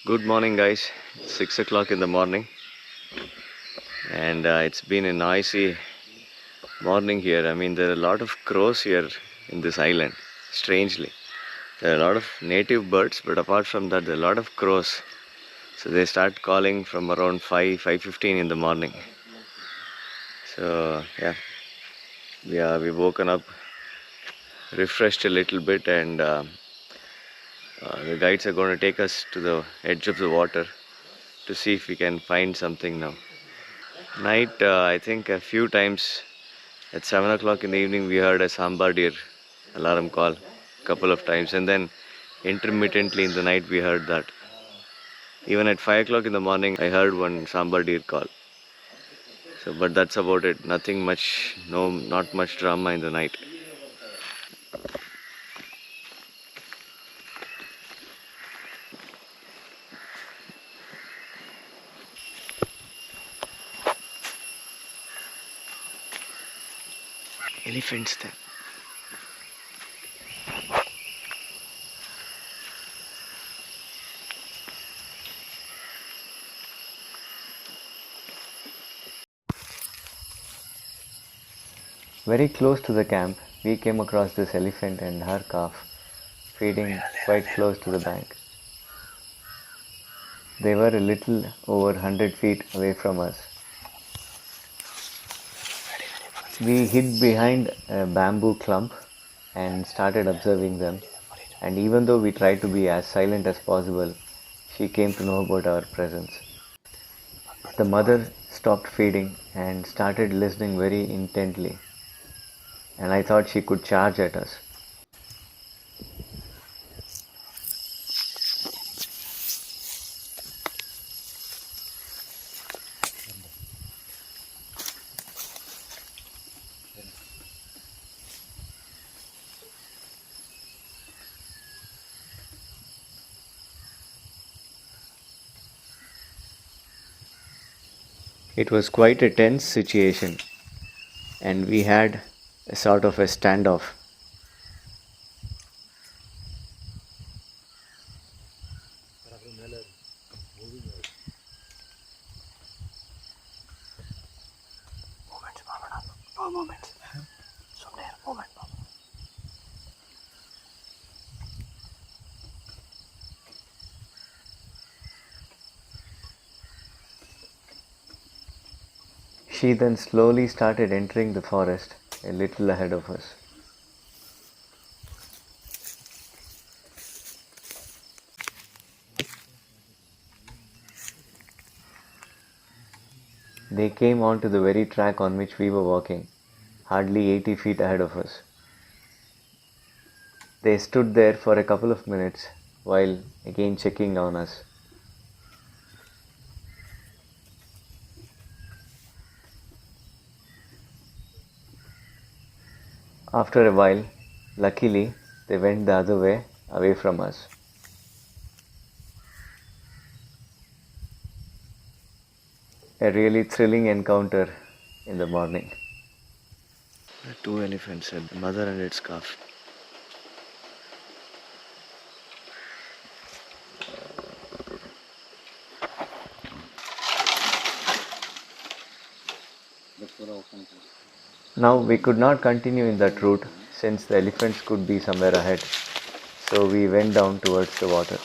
Good morning, guys. It's 6 o'clock in the morning, and it's been a noisy morning here. I mean, there are a lot of crows here in this island, strangely. There are a lot of native birds, but apart from that, there are a lot of crows. So they start calling from around 5:15 in the morning. So, yeah, we've woken up, refreshed a little bit, and the guides are going to take us to the edge of the water to see if we can find something now. Night, I think a few times at 7 o'clock in the evening, we heard a sambar deer alarm call a couple of times, and then intermittently in the night, we heard that. Even at 5 o'clock in the morning, I heard one sambar deer call. So, but that's about it. Nothing much, no, not much drama in the night. Elephants there. Very close to the camp, we came across this elephant and her calf feeding quite close to the bank. They were a little over 100 feet away from us. We hid behind a bamboo clump and started observing them. And even though we tried to be as silent as possible, she came to know about our presence. The mother stopped feeding and started listening very intently, and I thought she could charge at us. It was quite a tense situation, and we had a sort of a standoff. She then slowly started entering the forest a little ahead of us. They came onto the very track on which we were walking, hardly 80 feet ahead of us. They stood there for a couple of minutes while again checking on us. After a while, luckily, they went the other way, away from us. A really thrilling encounter in the morning. The two elephants, a mother and its calf. Now we could not continue in that route since the elephants could be somewhere ahead, so we went down towards the water.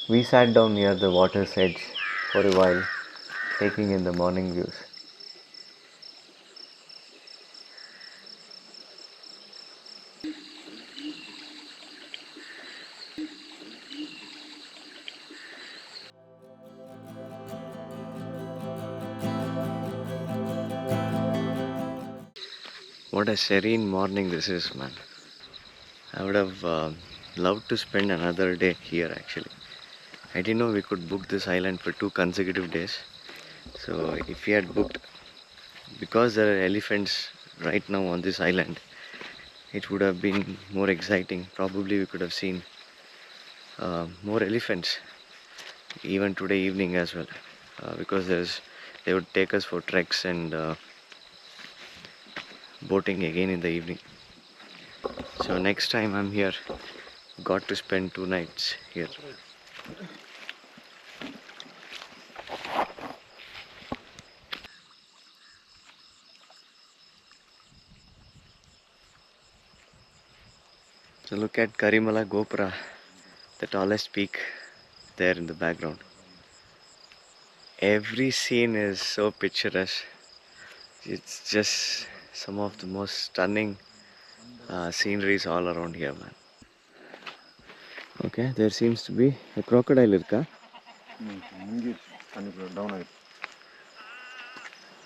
We sat down near the water's edge for a while, taking in the morning views. What a serene morning this is, man. I would have loved to spend another day here actually. I didn't know we could book this island for 2 consecutive days. So if we had booked, because there are elephants right now on this island, it would have been more exciting. Probably we could have seen more elephants even today evening as well, because they would take us for treks and boating again in the evening. So next time I'm here, got to spend 2 nights here. So look at Kannimara Gopura, the tallest peak there in the background. Every scene is so picturesque. It's just some of the most stunning sceneries all around here, man. Okay, there seems to be a crocodile, Irka.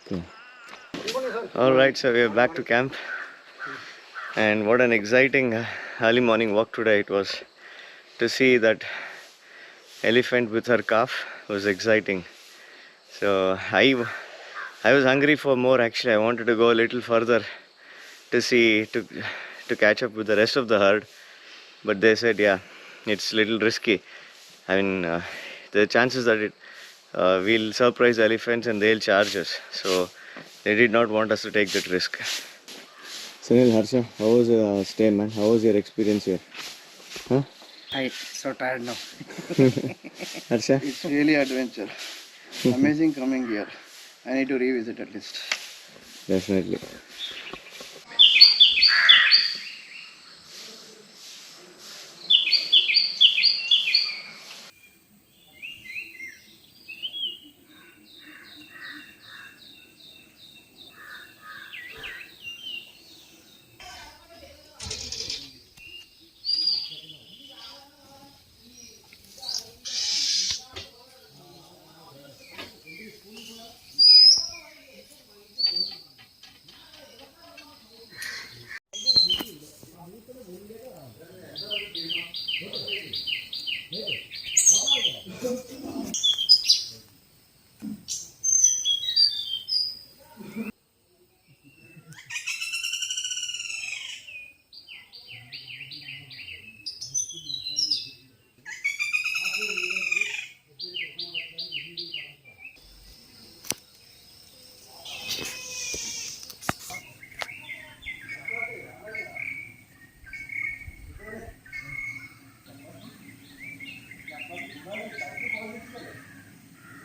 Okay. Alright, so we are back to camp. And what an exciting early morning walk today it was. To see that elephant with her calf was exciting. So I was hungry for more actually. I wanted to go a little further to see, to catch up with the rest of the herd. But they said, yeah, it's a little risky. I mean, the chances that we'll surprise the elephants and they'll charge us. So they did not want us to take that risk. Sunil, Harsha, how was your stay, man? How was your experience here? Huh? I'm so tired now. Harsha? It's really adventure. Amazing coming here. I need to revisit at least. Definitely.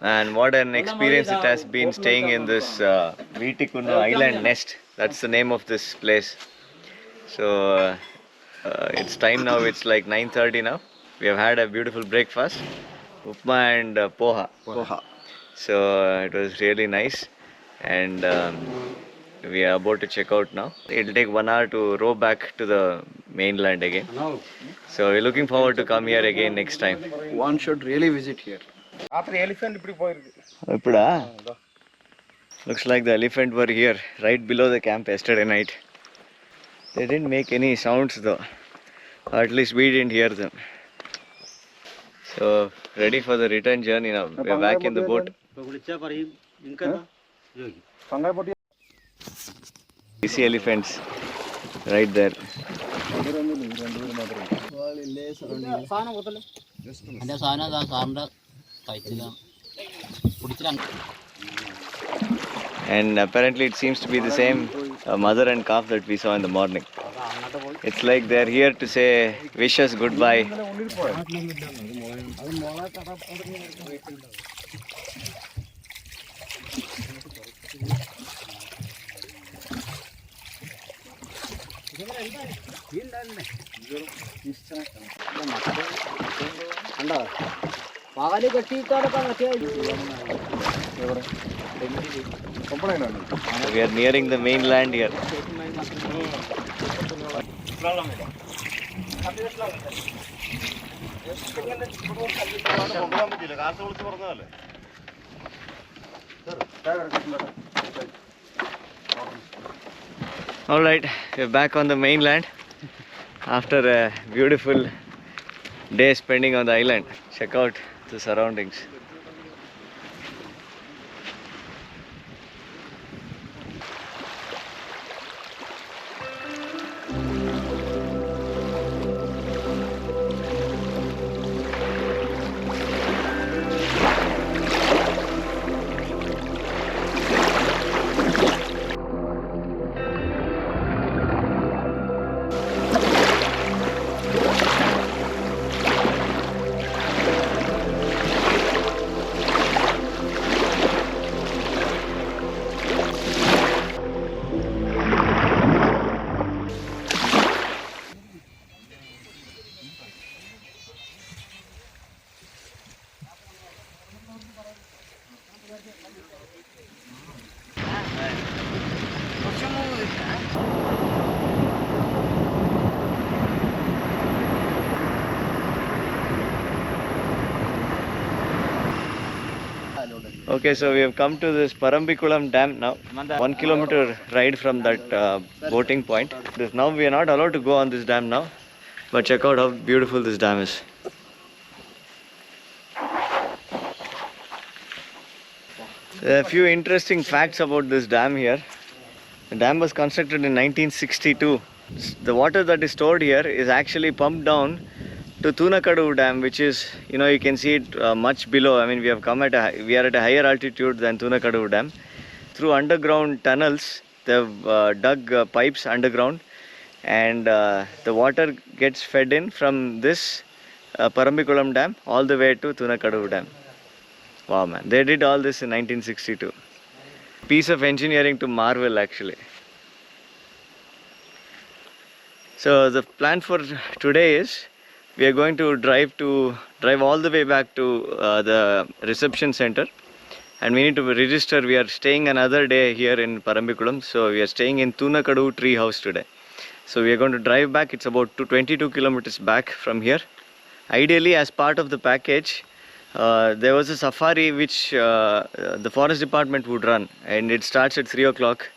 And what an experience it has been staying in this Veettikunnu Island nest. That's the name of this place. So it's time now. It's like 9:30 now. We have had a beautiful breakfast, upma and poha. Poha. So it was really nice, and we are about to check out now. It'll take 1 hour to row back to the mainland again. So we're looking forward to come here again next time. One should really visit here. Ippuda? Looks like the elephant were here right below the camp yesterday night. They didn't make any sounds though. Or at least we didn't hear them. So ready for the return journey now. We're back in the boat. We see elephants right there. And apparently it seems to be the same mother and calf that we saw in the morning. It's like they're here to say, wish us goodbye. We are nearing the mainland here. Alright, we're back on the mainland after a beautiful day spending on the island. Check out the surroundings. Okay, so we have come to this Parambikulam Dam now. 1 kilometer ride from that boating point. Now we are not allowed to go on this dam now, but check out how beautiful this dam is. There are a few interesting facts about this dam here. The dam was constructed in 1962. The water that is stored here is actually pumped down to Tunakadu Dam, which is, you can see it much below. I mean, we are at a higher altitude than Tunakadu Dam. Through underground tunnels, they've dug pipes underground, and the water gets fed in from this Parambikulam Dam all the way to Tunakadu Dam. Wow, man, they did all this in 1962. Piece of engineering to marvel, actually. So the plan for today is we are going to drive all the way back to the reception center, and we need to register. We are staying another day here in Parambikulam, so we are staying in Tunakadu tree house today. So we are going to drive back. It's about 22 kilometers back from here. Ideally, as part of the package, there was a safari which the forest department would run, and it starts at 3 o'clock,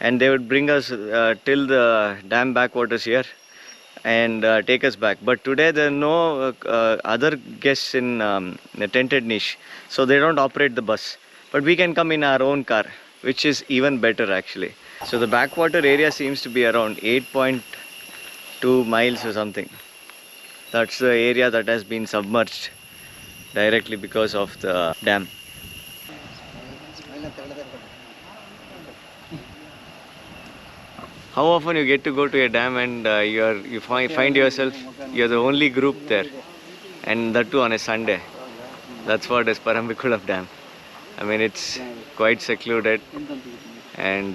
and they would bring us till the dam backwaters here and take us back. But today there are no other guests in the tented niche, so they don't operate the bus, but we can come in our own car, which is even better actually. So the backwater area seems to be around 8.2 miles or something. That's the area that has been submerged directly because of the dam. How often you get to go to a dam and you find yourself, you're the only group there, and that too on a Sunday. That's what is Parambikulam Dam. I mean, it's quite secluded, and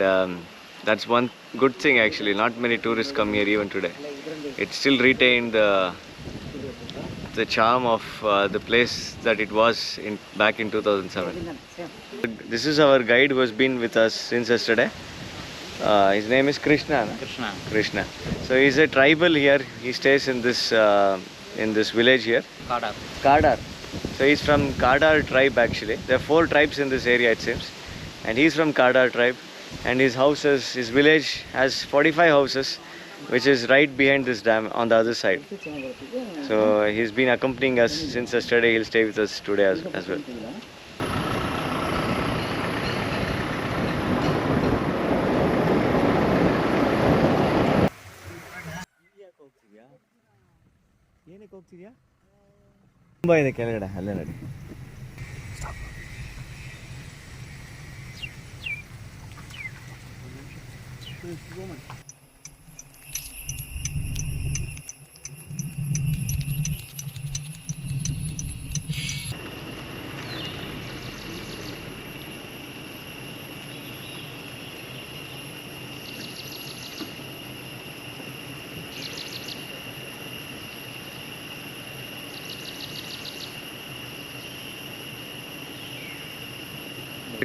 that's one good thing actually. Not many tourists come here even today. It still retained the charm of the place that it was back in 2007. This is our guide who has been with us since yesterday. His name is Krishna. Krishna. So he's a tribal here. He stays in this village here. Kadar. So he's from Kadar tribe actually. There are 4 tribes in this area it seems, and he's from Kadar tribe. And his village has 45 houses, which is right behind this dam on the other side. So he's been accompanying us since yesterday. He'll stay with us today as well. ತುಂಬ ಇದೆ ಕೆಳಗಡೆ, ಅಲ್ಲೇ ನೋಡಿ.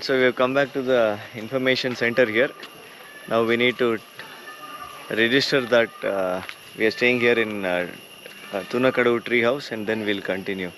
So we have come back to the information center here. Now we need to register that we are staying here in Tunakadu tree house, and then we'll continue.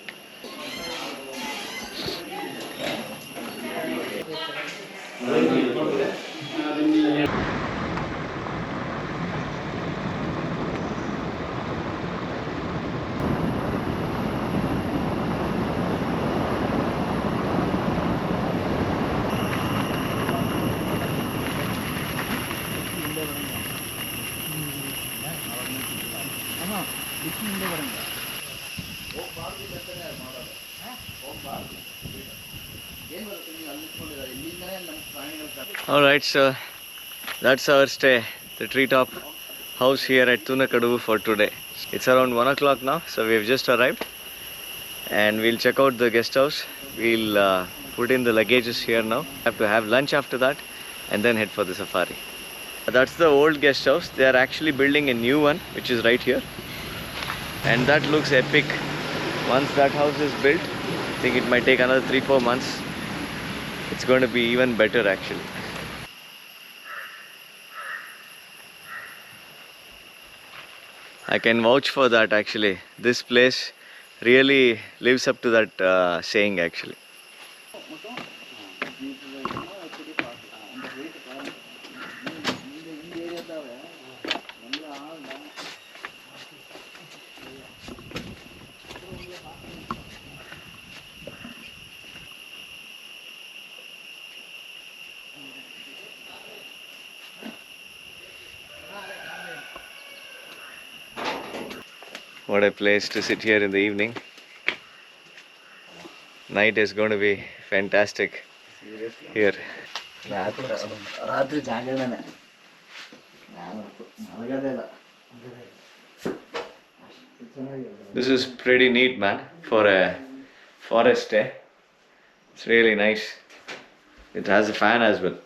Alright, so that's our stay, the treetop house here at Tunakadu for today. It's around 1 o'clock now, so we've just arrived and we'll check out the guest house. We'll put in the luggages here now. Have to have lunch after that and then head for the safari. That's the old guest house. They are actually building a new one, which is right here. And that looks epic. Once that house is built, I think it might take another 3-4 months. It's going to be even better actually. I can vouch for that actually. This place really lives up to that saying actually. What a place to sit here in the evening. Night is going to be fantastic here. This is pretty neat, man, for a forest stay. It's really nice. It has a fan as well.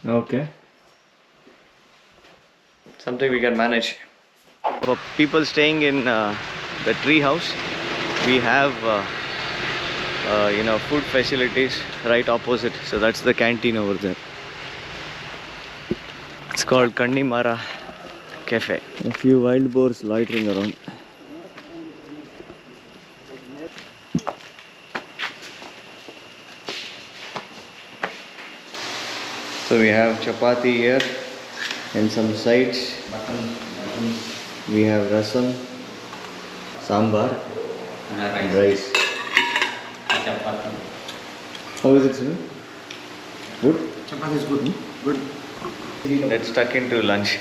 Okay. Something we can manage. For people staying in the tree house, we have food facilities right opposite. So that's the canteen over there. It's called Kannimara Cafe. A few wild boars loitering around. So we have chapati here and some sides. We have rasam, sambar and rice. How is it, sir? Good? Chapati is good. Good. Let's tuck into lunch.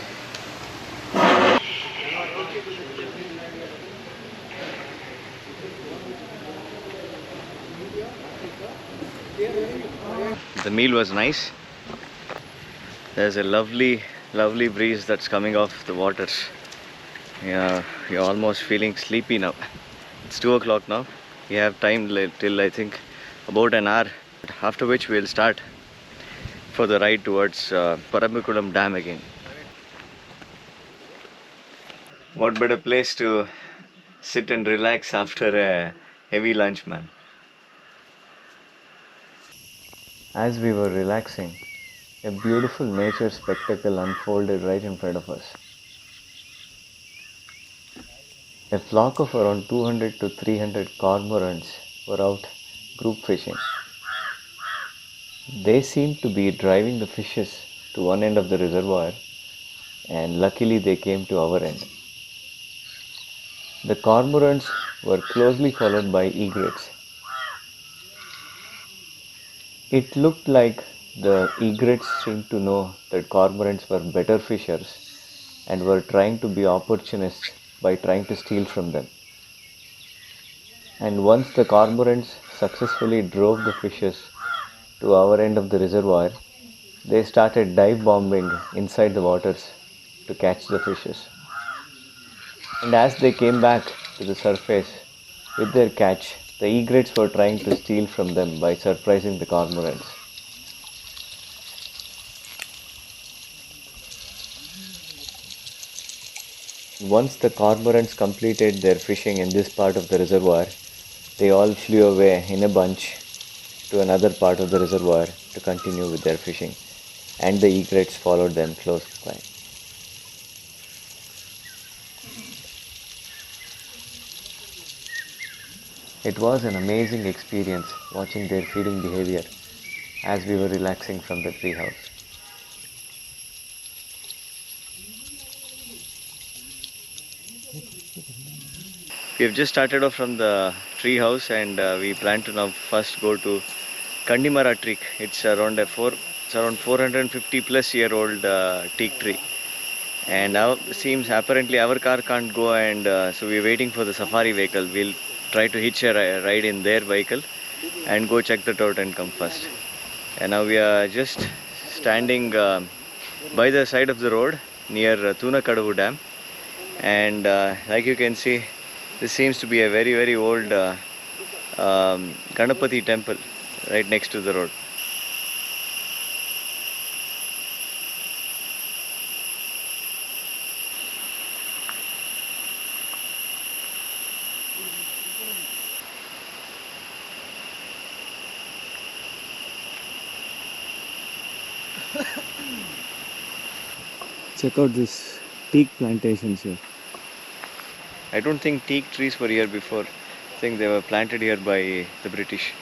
The meal was nice. There's a lovely breeze that's coming off the waters. Yeah, you're almost feeling sleepy now. It's 2 o'clock now. We have time till I think about an hour, after which we'll start for the ride towards Parambikulam Dam again. What better place to sit and relax after a heavy lunch, man. As we were relaxing, a beautiful nature spectacle unfolded right in front of us. A flock of around 200 to 300 cormorants were out group fishing. They seemed to be driving the fishes to one end of the reservoir, and luckily they came to our end. The cormorants were closely followed by egrets. It looked like the egrets seemed to know that cormorants were better fishers and were trying to be opportunists by trying to steal from them. And once the cormorants successfully drove the fishes to our end of the reservoir, they started dive bombing inside the waters to catch the fishes. And as they came back to the surface with their catch, the egrets were trying to steal from them by surprising the cormorants. Once the cormorants completed their fishing in this part of the reservoir, they all flew away in a bunch to another part of the reservoir to continue with their fishing, and the egrets followed them close by. It was an amazing experience watching their feeding behavior as we were relaxing from the treehouse. We have just started off from the tree house, and we plan to now first go to Kannimara tree. It's around 450 plus year old teak tree, And now seems apparently our car can't go, and so we're waiting for the safari vehicle. We'll try to hitch a ride in their vehicle and go check that out and come first. And now we are just standing by the side of the road near Tunakadavu Dam, and like you can see, this seems to be a very old Ganapati temple right next to the road. Check out this teak plantations here. I don't think teak trees were here before. I think they were planted here by the British.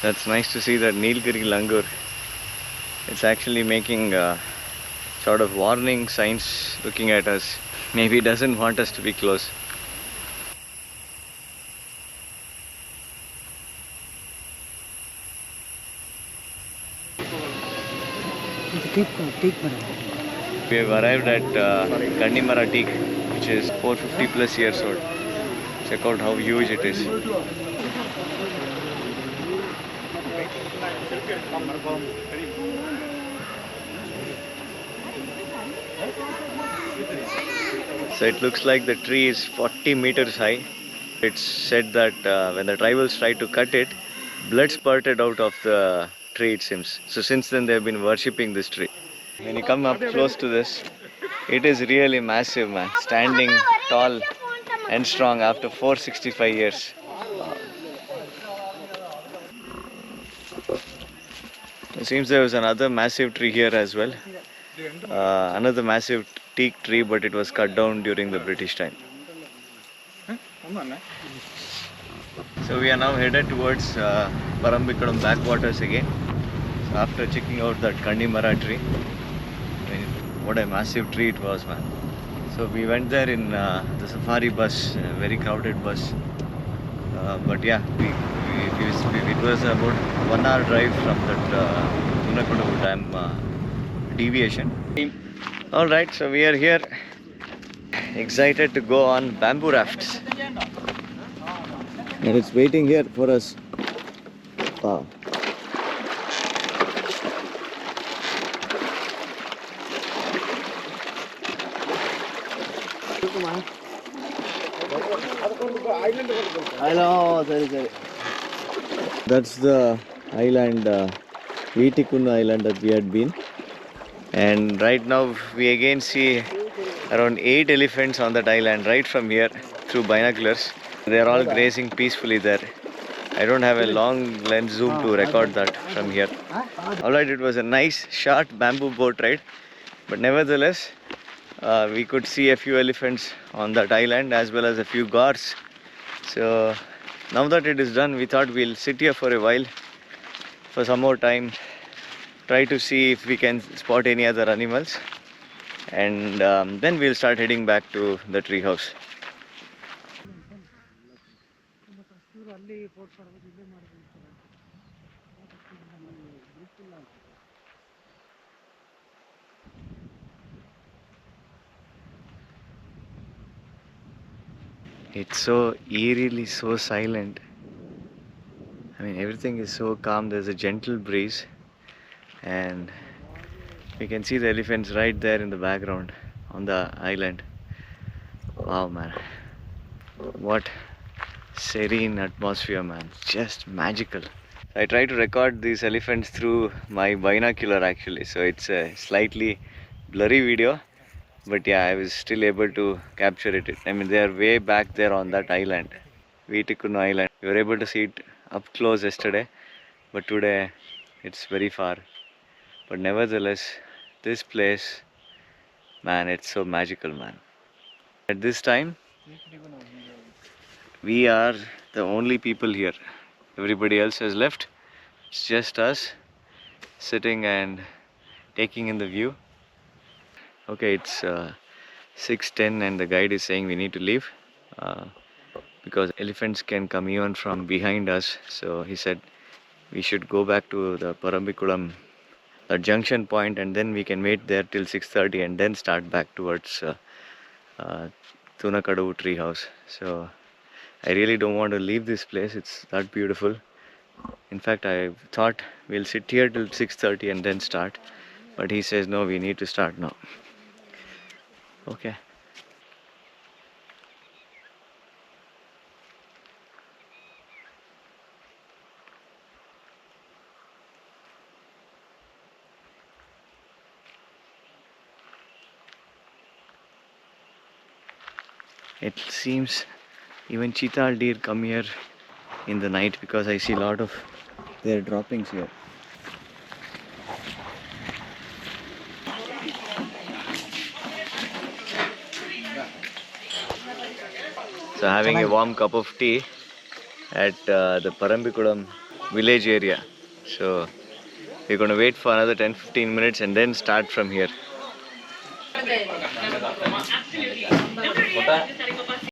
That's nice to see that Nilgiri langur. It's actually making sort of warning signs looking at us. Maybe it doesn't want us to be close. We have arrived at Kannimara teak, which is 450 plus years old. Check out how huge it is. So it looks like the tree is 40 meters high. It's said that when the tribals tried to cut it, blood spurted out of the tree, it seems. So since then they have been worshipping this tree. When you come up close to this, it is really massive, man. Standing tall and strong after 465 years. It seems there was another massive tree here as well. Another massive teak tree, but it was cut down during the British time. So we are now headed towards Parambikulam backwaters again. So after checking out that Kannimara tree, I mean, what a massive tree it was, man. So we went there in the safari bus, a very crowded bus. But yeah, it was about 1 hour drive from that Tunakadavu Dam deviation. Alright, so we are here, excited to go on bamboo rafts. And it's waiting here for us. Wow. That's the island, Veettikunnu Island that we had been. And right now we again see around 8 elephants on that island right from here through binoculars. They are all grazing peacefully there. I don't have a long lens zoom to record that from here. Alright, it was a nice short bamboo boat ride, but nevertheless we could see a few elephants on that island as well as a few gars. So now that it is done, we thought we'll sit here for a while for some more time, try to see if we can spot any other animals, and then we'll start heading back to the tree house. It's so eerily so silent. I mean, everything is so calm. There's a gentle breeze, and we can see the elephants right there in the background on the island. Wow, man. What serene atmosphere, man. Just magical. I try to record these elephants through my binocular actually, so it's a slightly blurry video, but yeah, I was still able to capture it. I mean, they are way back there on that island, Veettikunnu Island. We were able to see it up close yesterday, but today it's very far. But nevertheless, this place, man, it's so magical, man. At this time, we are the only people here. Everybody else has left. It's just us sitting and taking in the view. Okay, it's 6:10 and the guide is saying we need to leave because elephants can come even from behind us. So he said we should go back to the Parambikulam junction point, and then we can wait there till 6:30 and then start back towards uh, Tunakadu tree house. So I really don't want to leave this place. It's that beautiful. In fact, I thought we'll sit here till 6:30 and then start, but he says no, we need to start now. Okay. It seems even cheetah deer come here in the night because I see a lot of their droppings here. So having a warm cup of tea at the Parambikulam village area. So we're going to wait for another 10-15 minutes and then start from here.